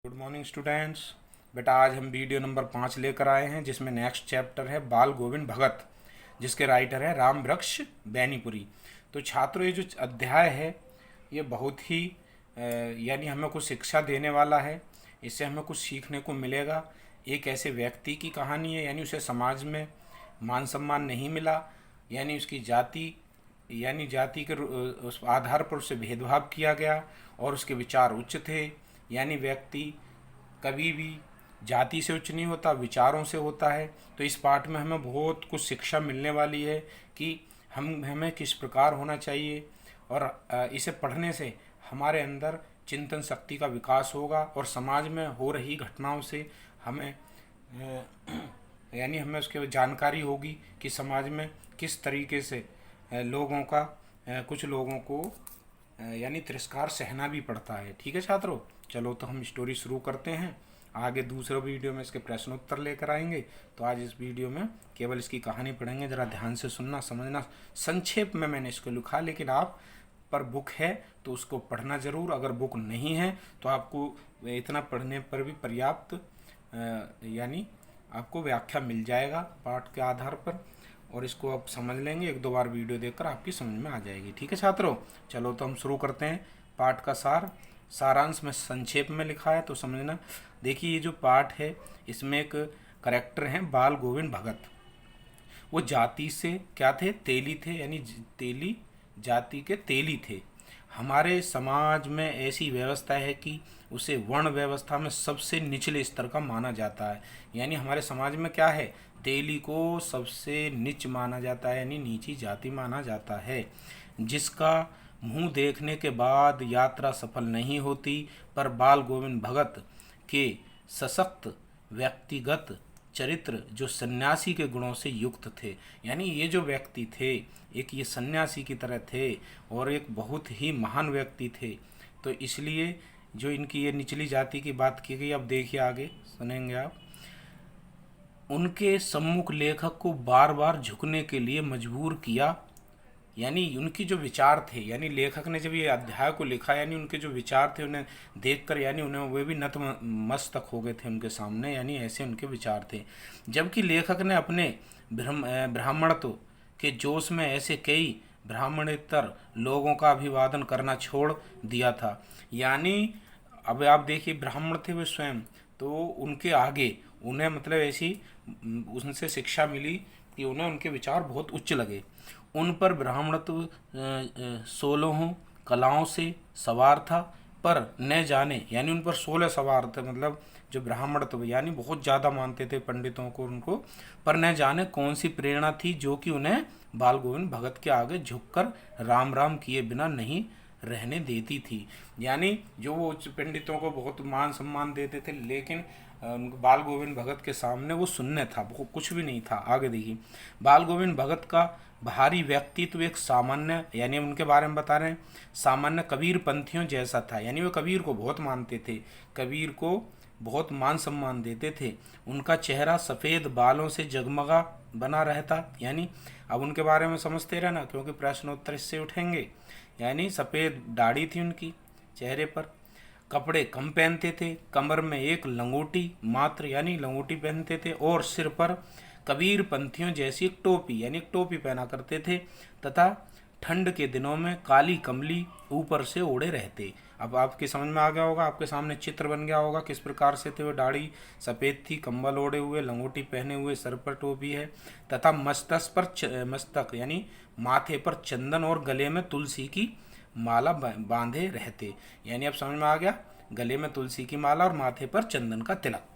Good morning students. बेटा आज हम वीडियो नंबर 5 लेकर आए हैं जिसमें नेक्स्ट चैप्टर है बाल गोविंद भगत, जिसके राइटर है राम वृक्ष बैनीपुरी। तो छात्रों, ये जो अध्याय है ये बहुत ही यानी हमें कुछ शिक्षा देने वाला है। इससे हमें कुछ सीखने को मिलेगा। एक ऐसे व्यक्ति की कहानी है, यानी उसे समाज में मान सम्मान नहीं मिला, यानी उसकी जाति के उस आधार पर उससे भेदभाव किया गया और उसके विचार उच्च थे। यानी व्यक्ति कभी भी जाति से उच्च नहीं होता, विचारों से होता है। तो इस पाठ में हमें बहुत कुछ शिक्षा मिलने वाली है कि हमें किस प्रकार होना चाहिए, और इसे पढ़ने से हमारे अंदर चिंतन शक्ति का विकास होगा और समाज में हो रही घटनाओं से हमें यानी हमें उसके जानकारी होगी कि समाज में किस तरीके से लोगों का कुछ लोगों को यानी तिरस्कार सहना भी पड़ता है। ठीक है छात्रों, चलो तो हम स्टोरी शुरू करते हैं। आगे दूसरे वीडियो में इसके प्रश्न उत्तर लेकर आएंगे। तो आज इस वीडियो में केवल इसकी कहानी पढ़ेंगे। ज़रा ध्यान से सुनना, समझना। संक्षेप में मैंने इसको लिखा, लेकिन आप पर बुक है तो उसको पढ़ना ज़रूर। अगर बुक नहीं है तो आपको इतना पढ़ने पर भी पर्याप्त यानी आपको व्याख्या मिल जाएगा पाठ के आधार पर, और इसको आप समझ लेंगे। एक दो बार वीडियो देखकर आपकी समझ में आ जाएगी। ठीक है छात्रों, चलो तो हम शुरू करते हैं। पाठ का सारांश में संक्षेप में लिखा है तो समझना। देखिए, ये जो पाठ है इसमें एक करेक्टर हैं बाल गोविंद भगत। वो जाति से क्या थे? तेली थे, यानी तेली जाति के तेली थे। हमारे समाज में ऐसी व्यवस्था है कि उसे वर्ण व्यवस्था में सबसे निचले स्तर का माना जाता है। यानी हमारे समाज में क्या है? तेली को सबसे नीच माना जाता है, यानी नीची जाति माना जाता है, जिसका मुंह देखने के बाद यात्रा सफल नहीं होती। पर बाल गोविंद भगत के सशक्त व्यक्तिगत चरित्र जो सन्यासी के गुणों से युक्त थे, यानी ये जो व्यक्ति थे एक ये सन्यासी की तरह थे और एक बहुत ही महान व्यक्ति थे। तो इसलिए जो इनकी ये निचली जाति की बात की गई, अब देखिए आगे सुनेंगे आप। उनके सम्मुख लेखक को बार बार झुकने के लिए मजबूर किया। यानी उनकी जो विचार थे, यानी लेखक ने जब ये अध्याय को लिखा, यानी उनके जो विचार थे उन्हें देखकर यानी उन्हें वे भी नतमस्तक हो गए थे उनके सामने, यानी ऐसे उनके विचार थे। जबकि लेखक ने अपने ब्राह्मणत्व के जोश में ऐसे कई ब्राह्मणेतर लोगों का अभिवादन करना छोड़ दिया था। यानी अब आप देखिए, ब्राह्मण थे वे स्वयं, तो उनके आगे उन्हें मतलब ऐसी उनसे शिक्षा मिली कि उन्हें उनके विचार बहुत उच्च लगे। उन पर ब्राह्मणत्व 16 कलाओं से सवार था, पर न जाने, यानी उन पर 16 सवार थे, मतलब जो ब्राह्मणत्व यानी बहुत ज़्यादा मानते थे पंडितों को उनको, पर न जाने कौन सी प्रेरणा थी जो कि उन्हें बाल गोविंद भगत के आगे झुककर राम राम किए बिना नहीं रहने देती थी। यानी जो वो उच्च पंडितों को बहुत मान सम्मान देते थे, लेकिन बाल गोविंद भगत के सामने वो शून्य था, वो कुछ भी नहीं था। आगे देखिए, बाल गोविंद भगत का बाहरी व्यक्तित्व एक सामान्य, यानी उनके बारे में बता रहे हैं, सामान्य कबीर पंथियों जैसा था। यानी वो कबीर को बहुत मानते थे, कबीर को बहुत मान सम्मान देते थे। उनका चेहरा सफ़ेद बालों से जगमगा बना रहता। यानी अब उनके बारे में समझते रहना, क्योंकि प्रश्नोत्तर इससे उठेंगे। यानी सफ़ेद दाढ़ी थी उनकी चेहरे पर। कपड़े कम पहनते थे, कमर में एक लंगोटी मात्र, यानी लंगोटी पहनते थे, और सिर पर कबीर पंथियों जैसी एक टोपी, यानी एक टोपी पहना करते थे, तथा ठंड के दिनों में काली कमली ऊपर से ओढ़े रहते। अब आपकी समझ में आ गया होगा, आपके सामने चित्र बन गया होगा किस प्रकार से थे वो। दाढ़ी सफ़ेद थी, कंबल ओढ़े हुए, लंगोटी पहने हुए, सर पर टोपी है, तथा मस्तक यानी माथे पर चंदन और गले में तुलसी की माला बांधे रहते। यानी अब समझ में आ गया, गले में तुलसी की माला और माथे पर चंदन का तिलक।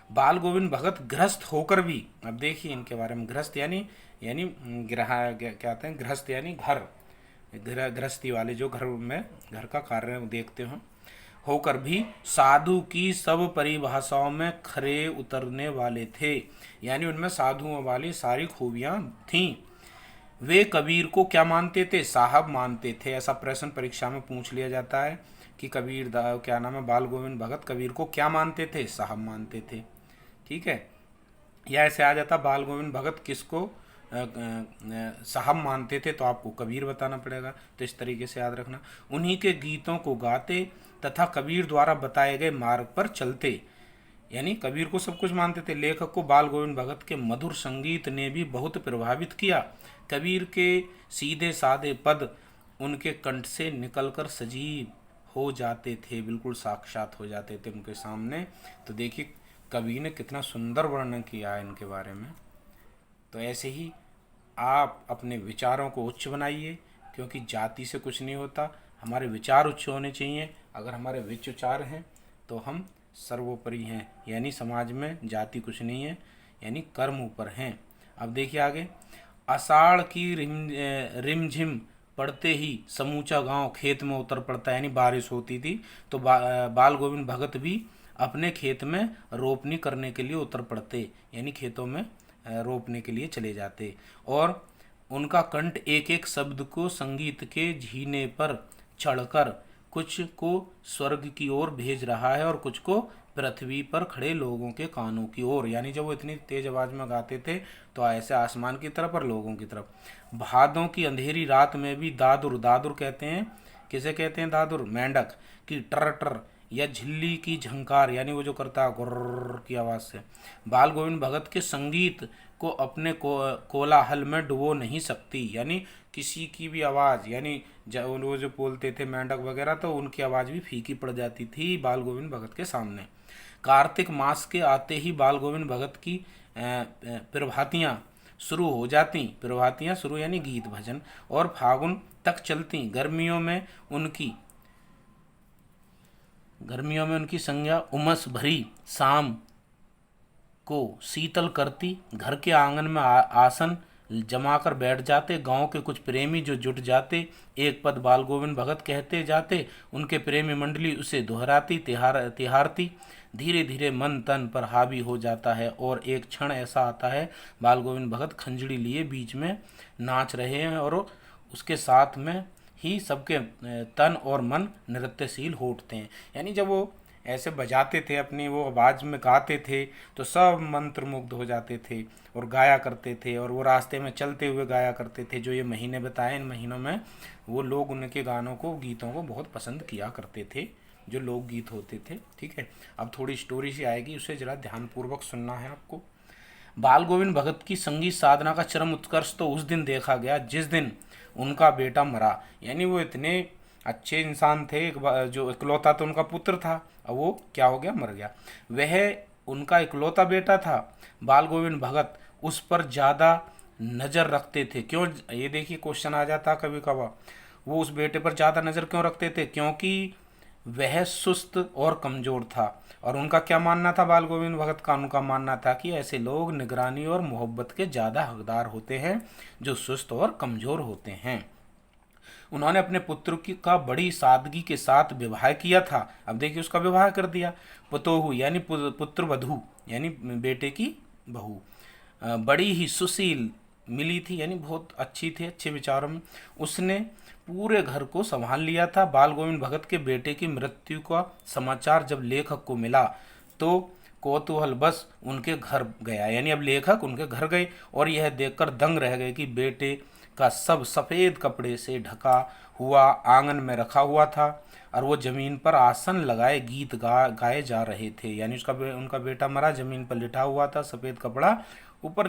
बाल गोविंद भगत गृहस्थ होकर भी, अब देखिए इनके बारे में, गृहस्थ यानी ग्रह क्या कहते हैं, गृहस्थ यानी घर, गृहस्थी वाले जो घर में घर का कार्य देखते हो, होकर भी साधु की सब परिभाषाओं में खरे उतरने वाले थे। यानी उनमें साधुओं वाली सारी खूबियाँ थीं। वे कबीर को क्या मानते थे? साहब मानते थे। ऐसा प्रश्न परीक्षा में पूछ लिया जाता है कि कबीर क्या नाम है, बाल गोविंद भगत कबीर को क्या मानते थे? साहब मानते थे। ठीक है, या ऐसे आ जाता बाल गोविंद भगत किसको साहब मानते थे, तो आपको कबीर बताना पड़ेगा। तो इस तरीके से याद रखना। उन्हीं के गीतों को गाते तथा कबीर द्वारा बताए गए मार्ग पर चलते, यानी कबीर को सब कुछ मानते थे। लेखक को बाल गोविंद भगत के मधुर संगीत ने भी बहुत प्रभावित किया। कबीर के सीधे साधे पद उनके कंठ से निकलकर सजीव हो जाते थे, बिल्कुल साक्षात हो जाते थे उनके सामने। तो देखिए कवि ने कितना सुंदर वर्णन किया है इनके बारे में। तो ऐसे ही आप अपने विचारों को उच्च बनाइए, क्योंकि जाति से कुछ नहीं होता, हमारे विचार उच्च होने चाहिए। अगर हमारे विचार हैं तो हम सर्वोपरि हैं, यानी समाज में जाति कुछ नहीं है, यानी कर्म ऊपर हैं। अब देखिए आगे, आषाढ़ की रिमझिम पड़ते ही समूचा गांव खेत में उतर पड़ता है, यानी बारिश होती थी तो बाल गोविंद भगत भी अपने खेत में रोपनी करने के लिए उतर पड़ते, यानी खेतों में रोपने के लिए चले जाते। और उनका कंठ एक एक शब्द को संगीत के झीने पर चढ़कर कुछ को स्वर्ग की ओर भेज रहा है और कुछ को पृथ्वी पर खड़े लोगों के कानों की ओर, यानी जब वो इतनी तेज आवाज में गाते थे तो ऐसे आसमान की तरफ और लोगों की तरफ। भादों की अंधेरी रात में भी दादुर, दादुर कहते हैं, किसे कहते हैं दादुर, मेंढक की टर टर या झिल्ली की झंकार, यानी वो जो करता है गुर्र की आवाज़ से, बाल गोविंद भगत के संगीत को अपने कोलाहल में डुबो नहीं सकती। यानी किसी की भी आवाज़, यानी वो जो बोलते थे मेंढक वगैरह, तो उनकी आवाज़ भी फीकी पड़ जाती थी बाल गोविंद भगत के सामने। कार्तिक मास के आते ही बाल गोविंद भगत की प्रभातियाँ शुरू हो जाती, प्रभातियाँ शुरू यानी गीत भजन, और फागुन तक चलती। गर्मियों में उनकी संज्ञा उमस भरी शाम को शीतल करती। घर के आंगन में आसन जमाकर बैठ जाते। गांव के कुछ प्रेमी जो जुट जाते, एक पद बाल गोविंद भगत कहते जाते, उनके प्रेमी मंडली उसे दोहराती तिहारती। धीरे धीरे मन तन पर हावी हो जाता है और एक क्षण ऐसा आता है बाल गोविंद भगत खंजड़ी लिए बीच में नाच रहे हैं और उसके साथ में ही सबके तन और मन नृत्यशील हो उठते हैं। यानी जब वो ऐसे बजाते थे, अपनी वो आवाज़ में गाते थे, तो सब मंत्रमुग्ध हो जाते थे और गाया करते थे। और वो रास्ते में चलते हुए गाया करते थे। जो ये महीने बताए, इन महीनों में वो लोग उनके गानों को, गीतों को बहुत पसंद किया करते थे, जो लोकगीत होते थे। ठीक है, अब थोड़ी स्टोरी सी आएगी, उसे ज़रा ध्यानपूर्वक सुनना है आपको। बाल गोविंद भगत की संगीत साधना का चरम उत्कर्ष तो उस दिन देखा गया जिस दिन उनका बेटा मरा। यानी वो इतने अच्छे इंसान थे, जो इकलौता तो उनका पुत्र था, अब वो क्या हो गया, मर गया। वह उनका इकलौता बेटा था। बाल गोविंद भगत उस पर ज़्यादा नज़र रखते थे। क्यों, ये देखिए क्वेश्चन आ जाता कभी कभार, वो उस बेटे पर ज़्यादा नज़र क्यों रखते थे? क्योंकि वह सुस्त और कमज़ोर था। और उनका क्या मानना था बाल गोविंद भगत का? उनका मानना था कि ऐसे लोग निगरानी और मोहब्बत के ज़्यादा हकदार होते हैं जो सुस्त और कमज़ोर होते हैं। उन्होंने अपने पुत्र की का बड़ी सादगी के साथ विवाह किया था। अब देखिए उसका विवाह कर दिया। पुतोहु यानी पुत्र वधू, यानी बेटे की बहू बड़ी ही सुशील मिली थी, यानी बहुत अच्छी थी, अच्छे विचारों में। उसने पूरे घर को संभाल लिया था। बाल गोविंद भगत के बेटे की मृत्यु का समाचार जब लेखक को मिला तो कौतूहल बस उनके घर गया, यानी अब लेखक उनके घर गए और यह देखकर दंग रह गए कि बेटे का सब सफ़ेद कपड़े से ढका हुआ आंगन में रखा हुआ था और वो ज़मीन पर आसन लगाए गीत गाए जा रहे थे। यानी उनका बेटा मरा, ज़मीन पर लिटा हुआ था, सफ़ेद कपड़ा ऊपर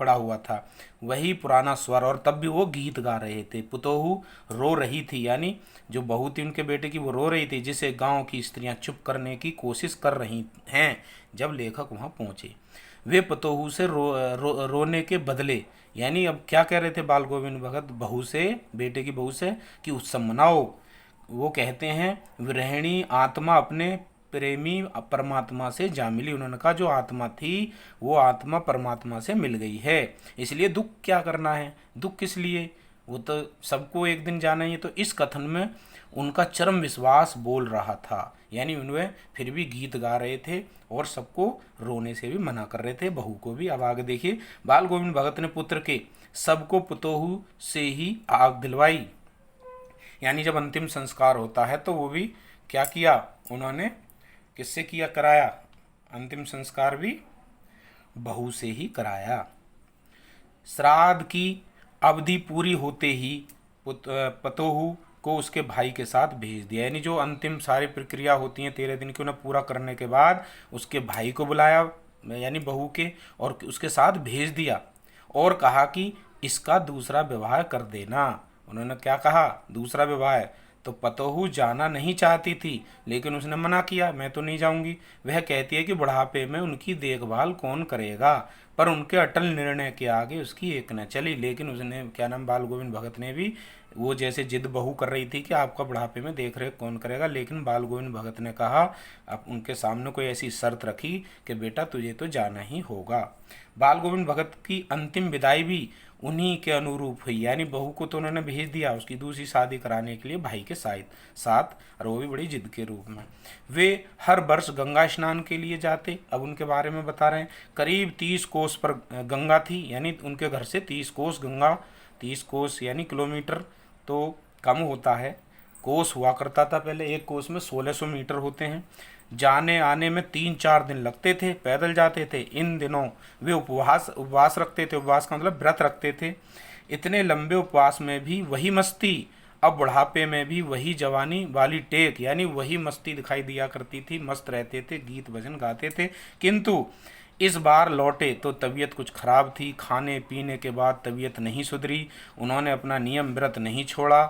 पड़ा हुआ था, वही पुराना स्वर, और तब भी वो गीत गा रहे थे। पुतोहू रो रही थी, यानी जो बहू थी उनके बेटे की, वो रो रही थी, जिसे गांव की स्त्रियां चुप करने की कोशिश कर रही हैं। जब लेखक वहां पहुंचे, वे पुतोहू से रोने के बदले, यानी अब क्या कह रहे थे बाल गोविंद भगत बहू से, बेटे की बहू से, कि उत्सव मनाओ। वो कहते हैं विरहिणी आत्मा अपने प्रेमी परमात्मा से जा मिली। उन्होंने कहा जो आत्मा थी वो आत्मा परमात्मा से मिल गई है, इसलिए दुख क्या करना है, दुख किस लिए, वो तो सबको एक दिन जाना ही है। तो इस कथन में उनका चरम विश्वास बोल रहा था, यानी उन्हें फिर भी गीत गा रहे थे और सबको रोने से भी मना कर रहे थे, बहू को भी। अब आगे देखिए, बाल गोविंद भगत ने पुत्र के सबको पुतोहू से ही आग दिलवाई। यानी जब अंतिम संस्कार होता है तो वो भी क्या किया, उन्होंने किससे किया, कराया, अंतिम संस्कार भी बहू से ही कराया। श्राद्ध की अवधि पूरी होते ही पतोहू को उसके भाई के साथ भेज दिया। यानी जो अंतिम सारी प्रक्रिया होती है 13 दिन की, उन्हें पूरा करने के बाद उसके भाई को बुलाया, यानी बहू के, और उसके साथ भेज दिया और कहा कि इसका दूसरा विवाह कर देना। उन्होंने क्या कहा? दूसरा विवाह। तो पतोहू जाना नहीं चाहती थी, लेकिन उसने मना किया, मैं तो नहीं जाऊंगी। वह कहती है कि बुढ़ापे में उनकी देखभाल कौन करेगा, पर उनके अटल निर्णय के आगे उसकी एक न चली। लेकिन उसने क्या नाम, बाल गोविंद भगत ने भी वो जैसे जिद बहू कर रही थी कि आपका बुढ़ापे में देख रेख कौन करेगा, लेकिन बाल गोविंद भगत ने कहा, अब उनके सामने कोई ऐसी शर्त रखी कि बेटा तुझे तो जाना ही होगा। बाल गोविंद भगत की अंतिम विदाई भी उन्हीं के अनुरूप हुई। यानी बहू को तो उन्होंने भेज दिया उसकी दूसरी शादी कराने के लिए भाई के साथ, और वो भी बड़ी जिद के रूप में। वे हर वर्ष गंगा स्नान के लिए जाते। अब उनके बारे में बता रहे हैं। करीब 30 कोस पर गंगा थी, यानी उनके घर से 30 कोस गंगा, 30 कोस यानी किलोमीटर तो कम होता है, कोस हुआ करता था पहले। एक कोस में 1600 मीटर होते हैं। जाने आने में 3-4 दिन लगते थे, पैदल जाते थे। इन दिनों वे उपवास रखते थे। उपवास का मतलब व्रत रखते थे। इतने लंबे उपवास में भी वही मस्ती, अब बुढ़ापे में भी वही जवानी वाली टेक, यानी वही मस्ती दिखाई दिया करती थी। मस्त रहते थे, गीत भजन गाते थे। किंतु इस बार लौटे तो तबीयत कुछ खराब थी। खाने पीने के बाद तबीयत नहीं सुधरी। उन्होंने अपना नियम व्रत नहीं छोड़ा।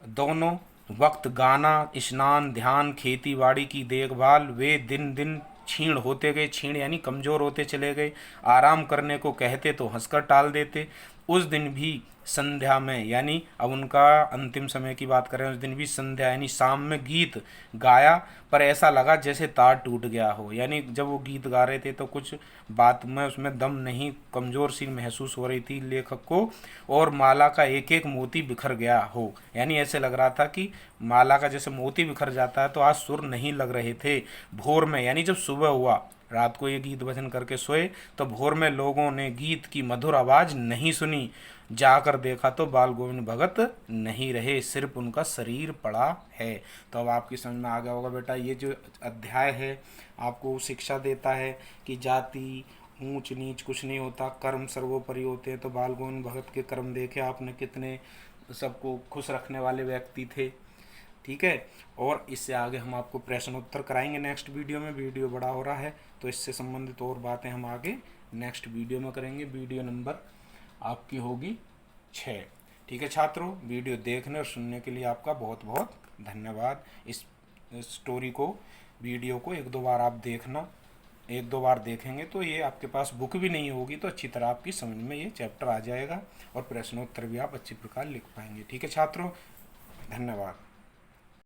दोनों वक्त गाना, स्नान, ध्यान, खेती बाड़ी की देखभाल, वे दिन दिन क्षीण होते गए। क्षीण यानी कमज़ोर होते चले गए। आराम करने को कहते तो हंसकर टाल देते। उस दिन भी संध्या में, यानी अब उनका अंतिम समय की बात करें, उस दिन भी संध्या यानी शाम में गीत गाया, पर ऐसा लगा जैसे तार टूट गया हो। यानी जब वो गीत गा रहे थे तो कुछ बात में उसमें दम नहीं, कमज़ोर सी महसूस हो रही थी लेखक को, और माला का एक एक मोती बिखर गया हो। यानी ऐसे लग रहा था कि माला का जैसे मोती बिखर जाता है, तो आज सुर नहीं लग रहे थे। भोर में, यानी जब सुबह हुआ, रात को ये गीत भजन करके सोए, तो भोर में लोगों ने गीत की मधुर आवाज़ नहीं सुनी। जाकर देखा तो बाल गोविंद भगत नहीं रहे, सिर्फ उनका शरीर पड़ा है। तो अब आपकी समझ में आ गया होगा बेटा, ये जो अध्याय है आपको शिक्षा देता है कि जाति ऊंच नीच कुछ नहीं होता, कर्म सर्वोपरि होते हैं। तो बाल गोविंद भगत के कर्म देखे आपने, कितने सबको खुश रखने वाले व्यक्ति थे। ठीक है, और इससे आगे हम आपको प्रश्न उत्तर कराएंगे नेक्स्ट वीडियो में। वीडियो बड़ा हो रहा है तो इससे संबंधित और बातें हम आगे नेक्स्ट वीडियो में करेंगे। वीडियो नंबर आपकी होगी 6। ठीक है छात्रों, वीडियो देखने और सुनने के लिए आपका बहुत बहुत धन्यवाद। इस स्टोरी को, वीडियो को 1-2 बार आप देखना। 1-2 बार देखेंगे तो ये आपके पास बुक भी नहीं होगी तो अच्छी तरह आपकी समझ में ये चैप्टर आ जाएगा और प्रश्नोत्तर भी आप अच्छी प्रकार लिख पाएंगे। ठीक है छात्रों, धन्यवाद।